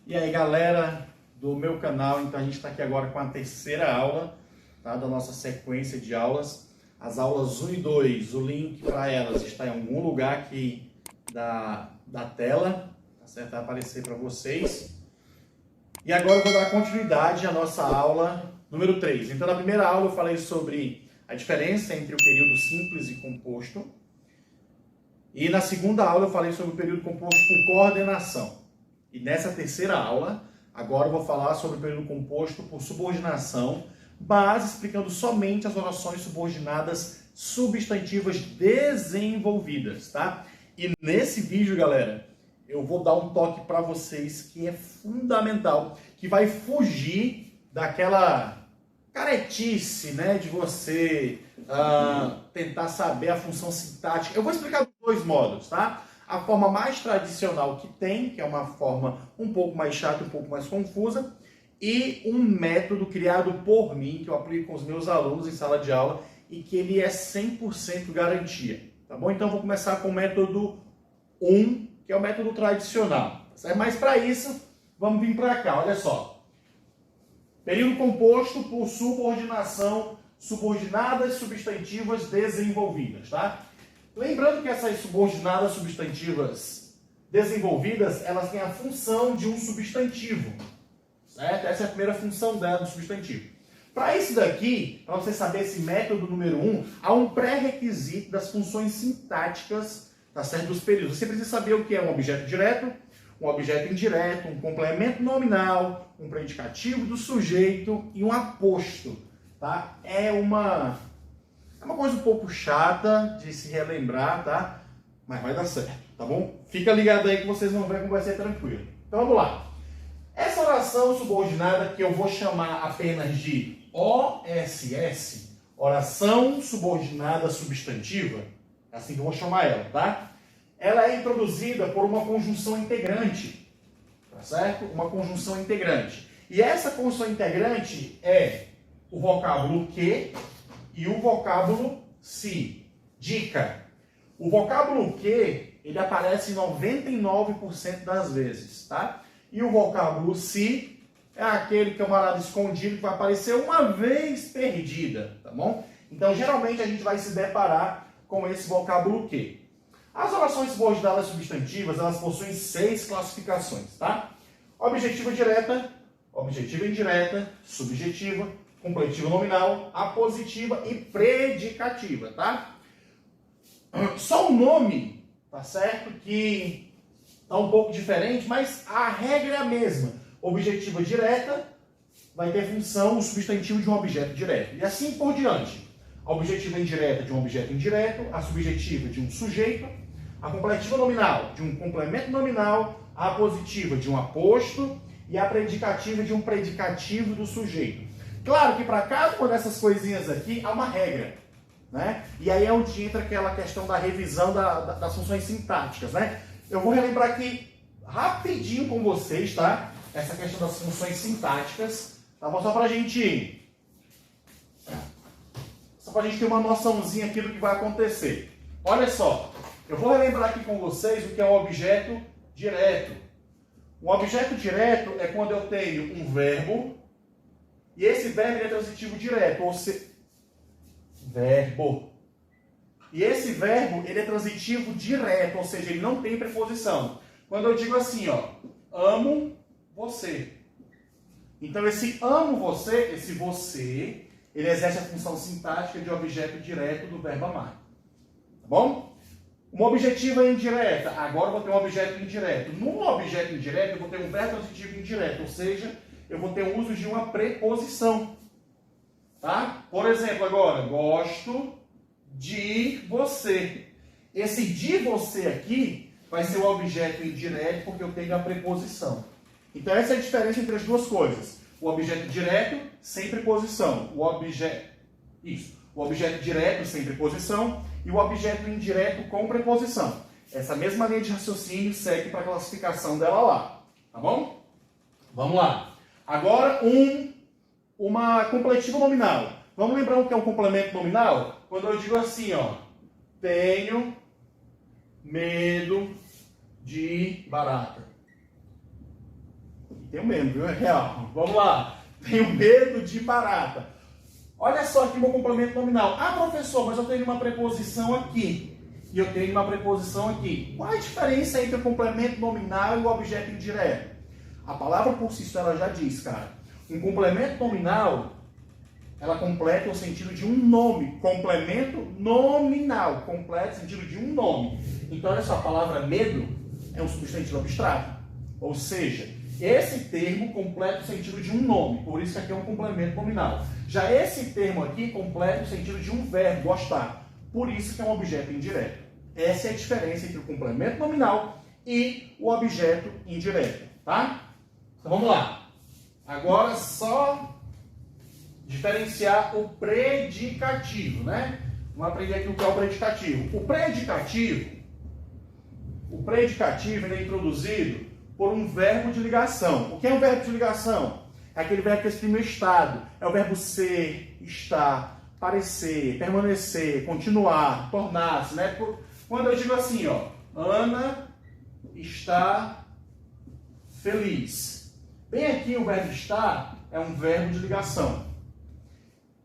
E aí, galera do meu canal, então a gente está aqui agora com a terceira aula, tá, da nossa sequência de aulas. As aulas 1 e 2, o link para elas está em algum lugar aqui da tela, tá certo? Vai aparecer para vocês. E agora eu vou dar continuidade à nossa aula número 3. Então, na primeira aula eu falei sobre a diferença entre o período simples e composto. E na segunda aula eu falei sobre o período composto por coordenação. E nessa terceira aula, agora eu vou falar sobre o período composto por subordinação, mas explicando somente as orações subordinadas substantivas desenvolvidas, tá? E nesse vídeo, galera, eu vou dar um toque para vocês que é fundamental, que vai fugir daquela caretice, né, de você tentar saber a função sintática. Eu vou explicar de dois modos, tá? A forma mais tradicional que tem, que é uma forma um pouco mais chata, um pouco mais confusa, e um método criado por mim, que eu aplico com os meus alunos em sala de aula, e que ele é 100% garantia, tá bom? Então eu vou começar com o método 1, que é o método tradicional, certo? Mas para isso, vamos vir para cá, olha só. Período composto por subordinação, subordinadas substantivas desenvolvidas, tá? Lembrando que essas subordinadas substantivas desenvolvidas, elas têm a função de um substantivo, certo? Essa é a primeira função dela do substantivo. Para isso daqui, para você saber esse método número 1, há um pré-requisito das funções sintáticas, tá certo? Dos períodos. Você precisa saber o que é um objeto direto, um objeto indireto, um complemento nominal, um predicativo do sujeito e um aposto, tá? É uma coisa um pouco chata de se relembrar, tá? Mas vai dar certo, tá bom? Fica ligado aí que vocês vão ver como vai ser tranquilo. Então vamos lá. Essa oração subordinada que eu vou chamar apenas de OSS, oração subordinada substantiva, é assim que eu vou chamar ela, tá? Ela é introduzida por uma conjunção integrante, tá certo? Uma conjunção integrante. E essa conjunção integrante é o vocábulo que e o vocábulo se. Dica: o vocábulo que, ele aparece 99% das vezes, tá? E o vocábulo se é aquele camarada escondido que vai aparecer uma vez perdida, tá bom? Então, geralmente, a gente vai se deparar com esse vocábulo que. As orações subordinadas substantivas, elas possuem 6 classificações, tá? Objetiva direta, objetiva indireta, subjetiva, completiva nominal, apositiva e predicativa, tá? Só o nome, tá certo? Que tá um pouco diferente, mas a regra é a mesma. Objetiva direta vai ter função o substantivo de um objeto direto. E assim por diante. A objetiva indireta de um objeto indireto, a subjetiva de um sujeito, a completiva nominal de um complemento nominal, a apositiva de um aposto e a predicativa de um predicativo do sujeito. Claro que para cada uma dessas coisinhas aqui há uma regra, né? E aí é onde entra aquela questão da revisão das funções sintáticas, né? Eu vou relembrar aqui rapidinho com vocês, tá? Essa questão das funções sintáticas, tá bom? Só pra gente ter uma noçãozinha aqui do que vai acontecer. Olha só, eu vou relembrar aqui com vocês o que é um objeto direto. Um objeto direto é quando eu tenho um verbo, e esse verbo é transitivo direto, ou seja, verbo. E esse verbo, ele é transitivo direto, ou seja, ele não tem preposição. Quando eu digo assim, ó, amo você. Então esse amo você, esse você, ele exerce a função sintática de objeto direto do verbo amar. Tá bom? Uma objetiva indireta. Agora eu vou ter um objeto indireto. No objeto indireto, eu vou ter um verbo transitivo indireto, ou seja, eu vou ter o uso de uma preposição. Tá? Por exemplo, agora, gosto de você. Esse de você aqui vai ser o objeto indireto porque eu tenho a preposição. Então essa é a diferença entre as duas coisas. O objeto direto sem preposição. O objeto direto sem preposição e o objeto indireto com preposição. Essa mesma linha de raciocínio segue para a classificação dela lá. Tá bom? Vamos lá. Agora uma completiva nominal. Vamos lembrar o que é um complemento nominal? Quando eu digo assim, ó, tenho medo de barata. tenho medo, viu? É real. Vamos lá. Tenho medo de barata. Olha só aqui meu complemento nominal. Ah, professor, mas eu tenho uma preposição aqui. E eu tenho uma preposição aqui. Qual a diferença entre o complemento nominal e o objeto indireto? A palavra por si só ela já diz, cara. Um complemento nominal, ela completa o sentido de um nome. Complemento nominal. Completa o sentido de um nome. Então, olha só, a palavra medo é um substantivo abstrato. Ou seja, esse termo completa o sentido de um nome. Por isso que aqui é um complemento nominal. Já esse termo aqui completa o sentido de um verbo, gostar. Por isso que é um objeto indireto. Essa é a diferença entre o complemento nominal e o objeto indireto. Tá? Então, vamos lá. Agora, só diferenciar o predicativo, né? Vamos aprender aqui o que é o predicativo. O predicativo ele é introduzido por um verbo de ligação. O que é um verbo de ligação? É aquele verbo que exprime o estado. É o verbo ser, estar, parecer, permanecer, continuar, tornar-se, né? Quando eu digo assim, ó, Ana está feliz. Bem aqui o verbo estar é um verbo de ligação.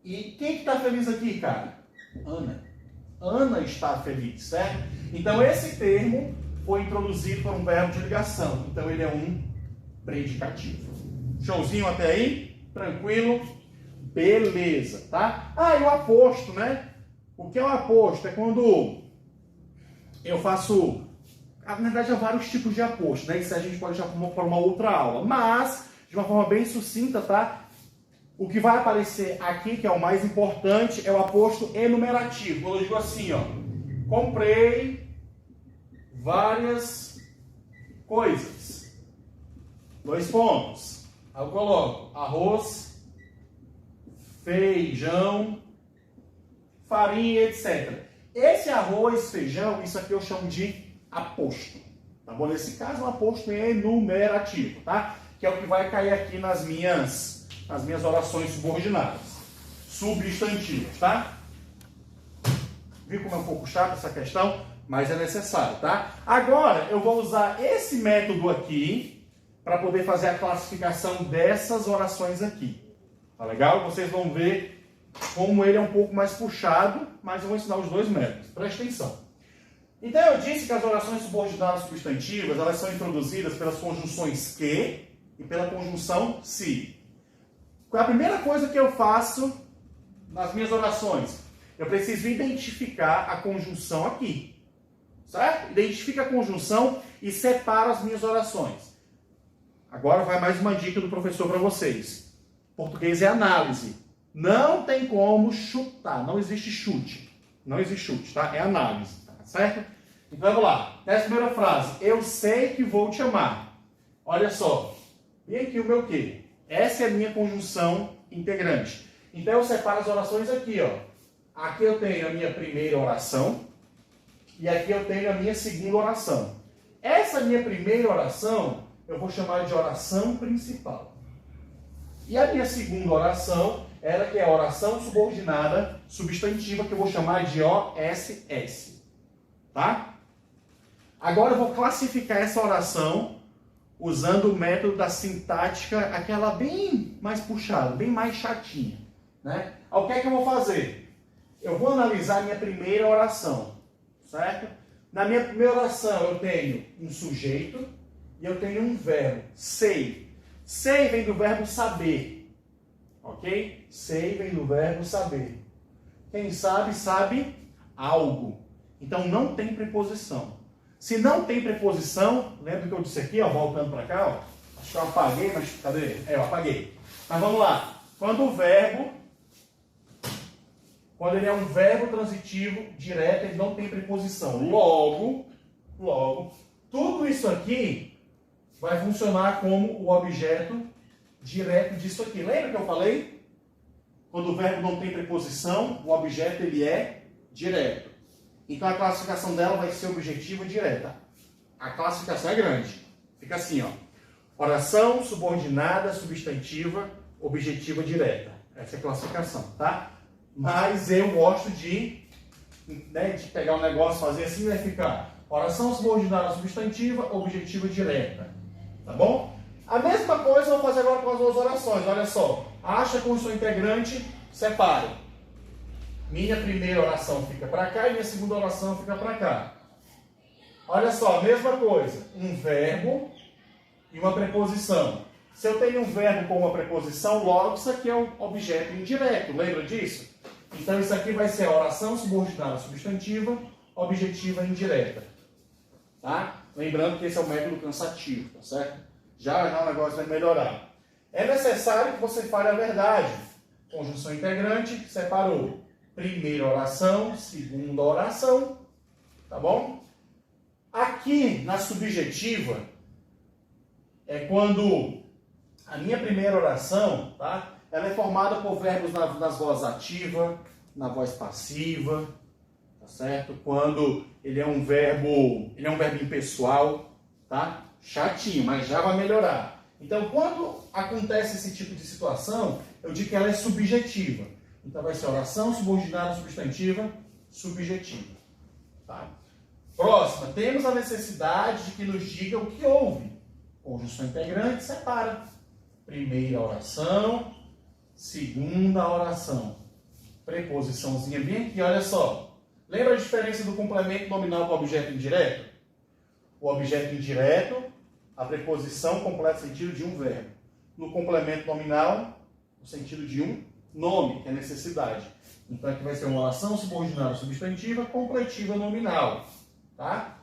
E quem que está feliz aqui, cara? Ana. Ana está feliz, certo? Então esse termo foi introduzido por um verbo de ligação. Então ele é um predicativo. Showzinho até aí? Tranquilo? Beleza, tá? Ah, e o aposto, né? O que é o aposto? É quando eu faço... Na verdade, há vários tipos de aposto, né? Isso a gente pode já para uma outra aula. Mas, de uma forma bem sucinta, tá? O que vai aparecer aqui, que é o mais importante, é o aposto enumerativo. Quando eu digo assim, ó, comprei várias coisas. 2 pontos. Aí eu coloco arroz, feijão, farinha, etc. Esse arroz, feijão, isso aqui eu chamo de aposto. Tá bom? Nesse caso, um aposto enumerativo, tá? Que é o que vai cair aqui nas minhas orações subordinadas. Substantivos, tá? Viu como é um pouco chato essa questão? Mas é necessário, tá? Agora, eu vou usar esse método aqui para poder fazer a classificação dessas orações aqui. Tá legal? Vocês vão ver como ele é um pouco mais puxado, mas eu vou ensinar os dois métodos. Presta atenção. Então, eu disse que as orações subordinadas substantivas, elas são introduzidas pelas conjunções que e pela conjunção se. Qual é a primeira coisa que eu faço nas minhas orações? Eu preciso identificar a conjunção aqui. Certo? Identifica a conjunção e separa as minhas orações. Agora vai mais uma dica do professor para vocês. Português é análise. Não tem como chutar. Não existe chute. Não existe chute, tá? É análise. Tá certo? Então vamos lá. Essa primeira frase. Eu sei que vou te amar. Olha só. E aqui o meu quê? Essa é a minha conjunção integrante. Então eu separo as orações aqui, ó. Aqui eu tenho a minha primeira oração. E aqui eu tenho a minha segunda oração. Essa minha primeira oração, eu vou chamar de oração principal. E a minha segunda oração, ela que é a oração subordinada substantiva, que eu vou chamar de OSS. Tá? Agora eu vou classificar essa oração usando o método da sintática, aquela bem mais puxada, bem mais chatinha. Né? O que é que eu vou fazer? Eu vou analisar a minha primeira oração. Certo? Na minha primeira oração eu tenho um sujeito e eu tenho um verbo, sei. Sei vem do verbo saber. Ok? Sei vem do verbo saber. Quem sabe, sabe algo. Então não tem preposição. Se não tem preposição, lembra que eu disse aqui, ó, voltando para cá, ó, acho que eu apaguei, mas cadê? Eu apaguei. Mas vamos lá. Quando ele é um verbo transitivo direto, ele não tem preposição. Logo, tudo isso aqui vai funcionar como o objeto direto disso aqui. Lembra que eu falei? Quando o verbo não tem preposição, o objeto ele é direto. Então a classificação dela vai ser objetiva direta. A classificação é grande. Fica assim, ó. Oração subordinada, substantiva, objetiva direta. Essa é a classificação, tá? Mas eu gosto de pegar um negócio, fazer assim, vai ficar oração subordinada substantiva, objetiva direta. Tá bom? A mesma coisa coisa eu vou fazer agora com as duas orações. Olha só. Acha a conjunção integrante, separo. Minha primeira oração fica para cá e minha segunda oração fica para cá. Olha só, mesma coisa. Um verbo e uma preposição. Se eu tenho um verbo com uma preposição, logo isso aqui é um objeto indireto. Lembra disso? Então isso aqui vai ser a oração subordinada substantiva, objetiva indireta. Tá? Lembrando que esse é o método cansativo, tá certo? Já o negócio vai melhorar. É necessário que você fale a verdade. Conjunção integrante, separou. Primeira oração, segunda oração. Tá bom? Aqui, na subjetiva, é quando a minha primeira oração, tá? Ela é formada por verbos nas vozes ativa, na voz passiva, tá certo? Quando ele é um verbo impessoal, tá? Chatinho, mas já vai melhorar. Então, quando acontece esse tipo de situação, eu digo que ela é subjetiva. Então, vai ser oração subordinada substantiva subjetiva, tá? Próxima, temos a necessidade de que nos diga o que houve. Conjunção integrante, separa. Primeira oração, segunda oração. Preposiçãozinha bem aqui, olha só. Lembra a diferença do complemento nominal com o objeto indireto? O objeto indireto, a preposição completa o sentido de um verbo. No complemento nominal, o sentido de um nome, que é necessidade. Então aqui vai ser uma oração subordinada substantiva, completiva nominal. Tá?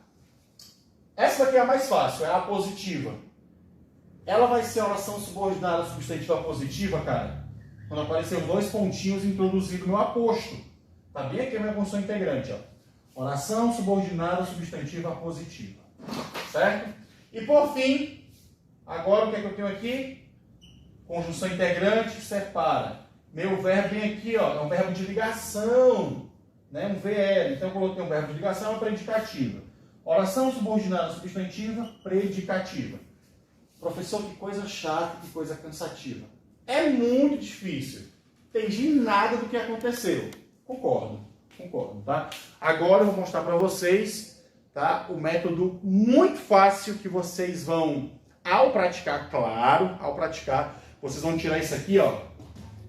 Essa daqui é a mais fácil, é a positiva. Ela vai ser a oração subordinada substantiva positiva, cara, quando aparecer dois pontinhos introduzindo no aposto. Tá bem aqui a minha conjunção integrante, ó. Oração subordinada substantiva positiva. Certo? E por fim, agora o que é que eu tenho aqui? Conjunção integrante, separa. Meu verbo vem aqui, ó, é um verbo de ligação, né? Um VL. Então eu coloquei um verbo de ligação, uma predicativa. Oração subordinada substantiva, predicativa. Professor, que coisa chata, que coisa cansativa. É muito difícil. Entendi nada do que aconteceu. Concordo, tá? Agora eu vou mostrar para vocês, tá, o método muito fácil que vocês vão, ao praticar, claro, vocês vão tirar isso aqui, ó,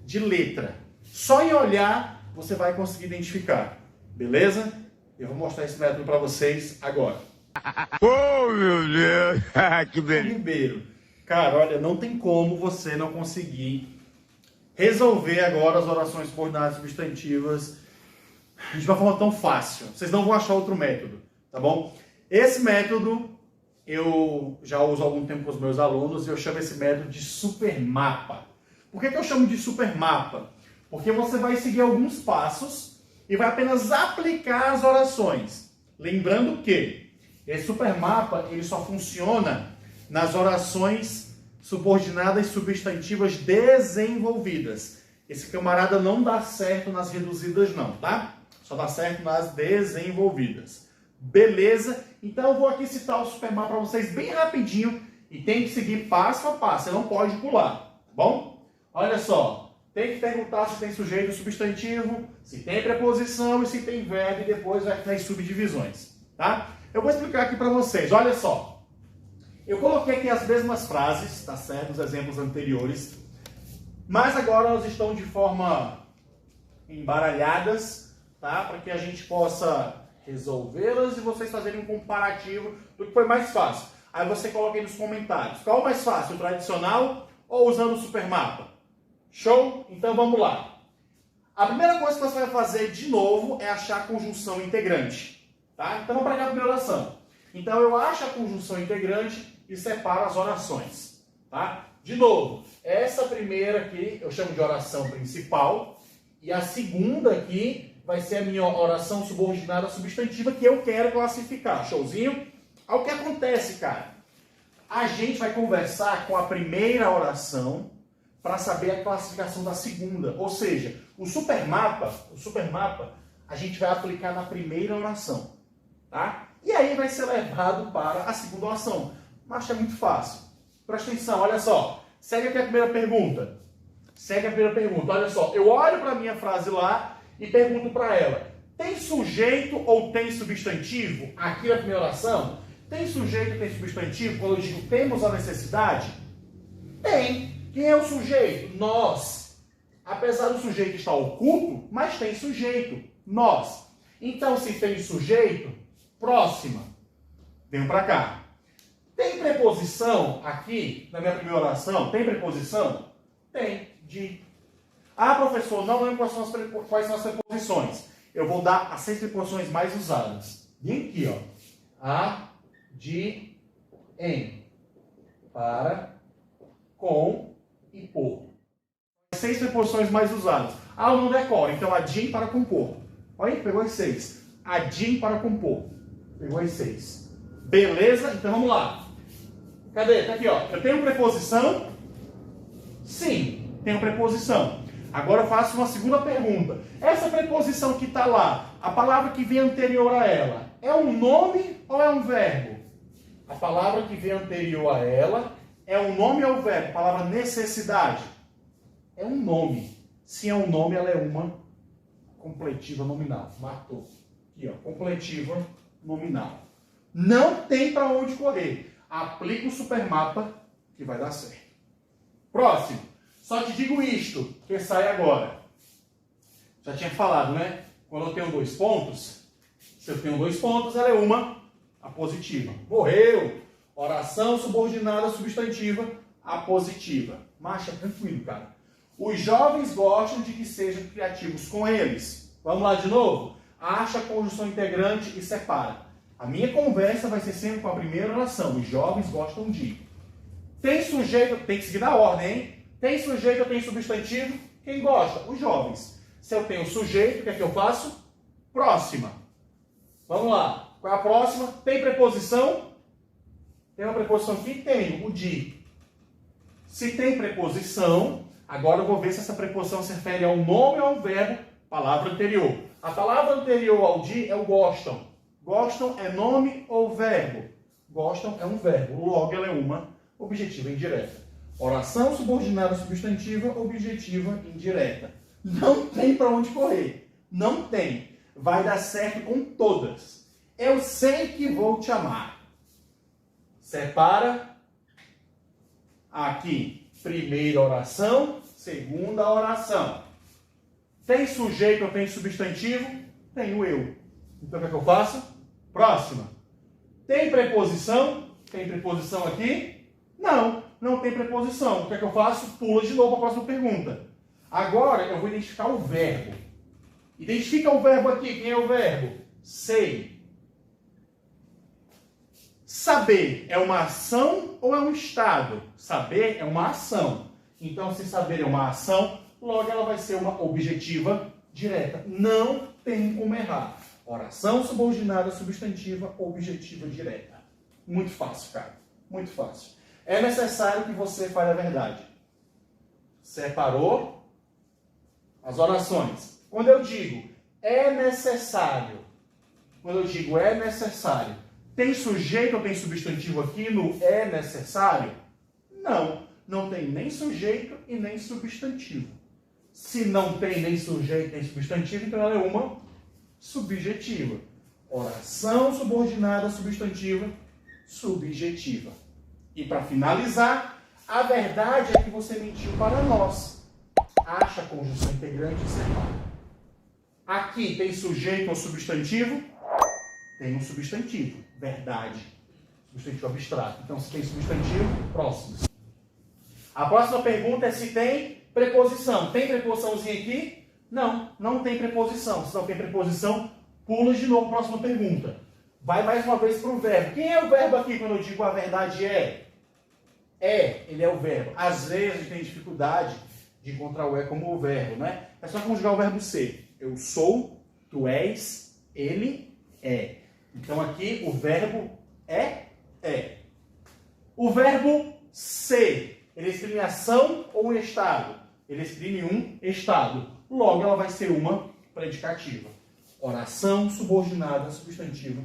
de letra. Só em olhar você vai conseguir identificar, beleza? Eu vou mostrar esse método para vocês agora. Oh, meu Deus! Que beleza! Ribeiro, cara, olha, não tem como você não conseguir resolver agora as orações subordinadas substantivas de uma forma tão fácil. Vocês não vão achar outro método, tá bom? Esse método eu já uso há algum tempo com os meus alunos e eu chamo esse método de supermapa. Por que eu chamo de supermapa? Porque você vai seguir alguns passos e vai apenas aplicar as orações. Lembrando que esse supermapa ele só funciona nas orações subordinadas substantivas desenvolvidas. Esse camarada não dá certo nas reduzidas não, tá? Só dá certo nas desenvolvidas. Beleza? Então eu vou aqui citar o supermapa para vocês bem rapidinho e tem que seguir passo a passo, você não pode pular, tá bom? Olha só, tem que perguntar se tem sujeito substantivo, se tem preposição e se tem verbo e depois vai nas subdivisões, tá? Eu vou explicar aqui para vocês, olha só. Eu coloquei aqui as mesmas frases, tá certo? Os exemplos anteriores. Mas agora elas estão de forma embaralhadas, tá? Para que a gente possa resolvê-las e vocês fazerem um comparativo do que foi mais fácil. Aí você coloca aí nos comentários. Qual é o mais fácil, o tradicional ou usando o supermapa? Show? Então vamos lá. A primeira coisa que você vai fazer de novo é achar a conjunção integrante. Tá? Então vamos para cá a primeira oração. Então eu acho a conjunção integrante e separo as orações. Tá? De novo, essa primeira aqui eu chamo de oração principal e a segunda aqui vai ser a minha oração subordinada substantiva que eu quero classificar. Showzinho? Olha o que acontece, cara. A gente vai conversar com a primeira oração para saber a classificação da segunda. Ou seja, o supermapa, a gente vai aplicar na primeira oração. Tá? E aí vai ser levado para a segunda oração. Mas é muito fácil. Presta atenção, olha só. Segue aqui a primeira pergunta. Olha só. Eu olho para a minha frase lá e pergunto para ela. Tem sujeito ou tem substantivo aqui na primeira oração? Tem sujeito ou tem substantivo quando eu digo temos a necessidade? Tem. Quem é o sujeito? Nós. Apesar do sujeito estar oculto, mas tem sujeito. Nós. Então, se tem sujeito, próxima. Venho para cá. Tem preposição aqui, na minha primeira oração? Tem preposição? Tem. De. Ah, professor, não lembro quais são as preposições. Eu vou dar as 6 preposições mais usadas. Vem aqui, ó. A, de, em. Para, com e por. 6 preposições mais usadas. Ah, eu não decoro. Então, a de para compor. Olha aí, pegou as 6. A de para compor. Pegou as 6. Beleza? Então, vamos lá. Cadê? Tá aqui, ó. Eu tenho preposição? Sim, tenho preposição. Agora eu faço uma segunda pergunta. Essa preposição que está lá, a palavra que vem anterior a ela, é um nome ou é um verbo? A palavra que vem anterior a ela é um nome ou um verbo? A palavra necessidade é um nome. Se é um nome, ela é uma completiva nominal. Matou. Aqui, ó. Completiva nominal. Não tem para onde correr. Aplica o supermapa que vai dar certo. Próximo. Só te digo isto, que sai agora. Já tinha falado, né? Quando eu tenho 2 pontos, se eu tenho 2 pontos, ela é uma apositiva. Morreu! Oração subordinada substantiva apositiva. Marcha, tranquilo, cara. Os jovens gostam de que sejam criativos com eles. Vamos lá de novo? Acha a conjunção integrante e separa. A minha conversa vai ser sempre com a primeira oração. Os jovens gostam de. Tem sujeito, tem que seguir na ordem, hein? Tem sujeito ou tem substantivo? Quem gosta? Os jovens. Se eu tenho sujeito, o que é que eu faço? Próxima. Vamos lá. Qual é a próxima? Tem preposição? Tem uma preposição aqui? Tenho. O de. Se tem preposição, agora eu vou ver se essa preposição se refere ao nome ou ao verbo, palavra anterior. A palavra anterior ao de é o gostam. Gostam é nome ou verbo? Gostam é um verbo. Logo, ela é uma objetiva indireta. Oração subordinada substantiva, objetiva indireta. Não tem para onde correr. Não tem. Vai dar certo com todas. Eu sei que vou te amar. Separa. Aqui, primeira oração, segunda oração. Tem sujeito ou tem substantivo? Tenho eu. Então, o que é que eu faço? Próxima. Tem preposição? Tem preposição aqui? Não, não tem preposição. O que é que eu faço? Pula de novo para a próxima pergunta. Agora, eu vou identificar o verbo. Identifica o verbo aqui. Quem é o verbo? Sei. Saber é uma ação ou é um estado? Saber é uma ação. Então, se saber é uma ação, logo ela vai ser uma objetiva direta. Não tem como errar. Oração subordinada substantiva, objetiva direta. Muito fácil, cara. Muito fácil. É necessário que você fale a verdade. Separou as orações. Quando eu digo é necessário, tem sujeito ou tem substantivo aqui no é necessário? Não, não tem nem sujeito e nem substantivo. Se não tem nem sujeito nem substantivo, então ela é uma subjetiva. Oração subordinada substantiva, subjetiva. E para finalizar, a verdade é que você mentiu para nós. Acha a conjunção integrante e separa. Aqui tem sujeito ou substantivo? Tem um substantivo. Verdade. Substantivo abstrato. Então, se tem substantivo, próximo. A próxima pergunta é se tem preposição. Tem preposiçãozinha aqui? Não, não tem preposição. Se não tem preposição, pula de novo a próxima pergunta. Vai mais uma vez para o verbo. Quem é o verbo aqui quando eu digo a verdade é? Ele é o verbo. Às vezes a gente tem dificuldade de encontrar o como o verbo, né? É só conjugar o verbo ser. Eu sou, tu és, ele é. Então aqui o verbo é. O verbo ser, ele exprime ação ou um estado? Ele exprime um estado. Logo ela vai ser uma predicativa. Oração subordinada substantiva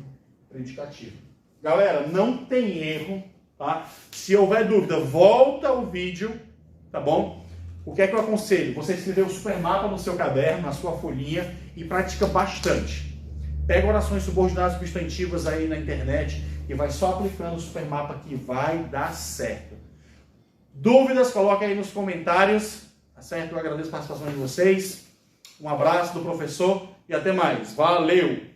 predicativa. Galera, não tem erro, tá? Se houver dúvida, volta o vídeo, tá bom? O que é que eu aconselho? Você escrever o supermapa no seu caderno, na sua folhinha e pratica bastante. Pega orações subordinadas substantivas aí na internet e vai só aplicando o supermapa que vai dar certo. Dúvidas, coloque aí nos comentários, tá certo? Eu agradeço a participação de vocês. Um abraço do professor e até mais. Valeu!